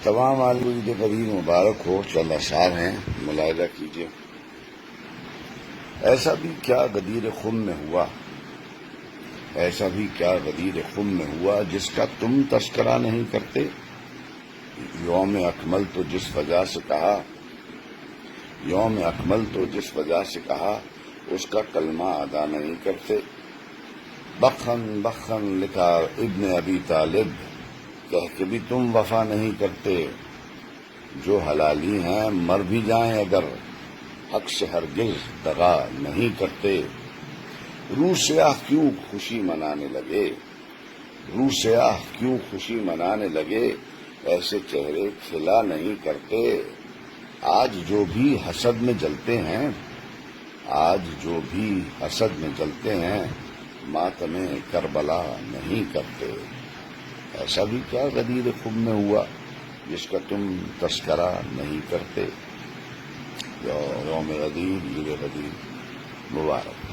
تمام عالم کو عید قدیر مبارک ہو. چند اشعار ہیں، ملاحظہ کیجیے. ایسا بھی کیا غدیر خم میں ہوا، ایسا بھی کیا غدیر خم میں ہوا جس کا تم تذکرہ نہیں کرتے. یوم اکمل تو جس وجہ سے کہا، یوم اکمل تو جس وجہ سے کہا اس کا کلمہ ادا نہیں کرتے. بخن بخن لکھا ابن ابی طالب، کہہ کے بھی تم وفا نہیں کرتے. جو حلالی ہیں مر بھی جائیں اگر، حق سے ہرگز دغا نہیں کرتے. روح سیاہ کیوں خوشی منانے لگے، روح سیاہ کیوں خوشی منانے لگے، ایسے چہرے کھلا نہیں کرتے. آج جو بھی حسد میں جلتے ہیں، آج جو بھی حسد میں جلتے ہیں، ماتم کربلا نہیں کرتے. ایسا بھی کیا غدیر خم میں ہوا جس کا تم تذکرہ نہیں کرتے. یوم غدیر، عید غدیر مبارک.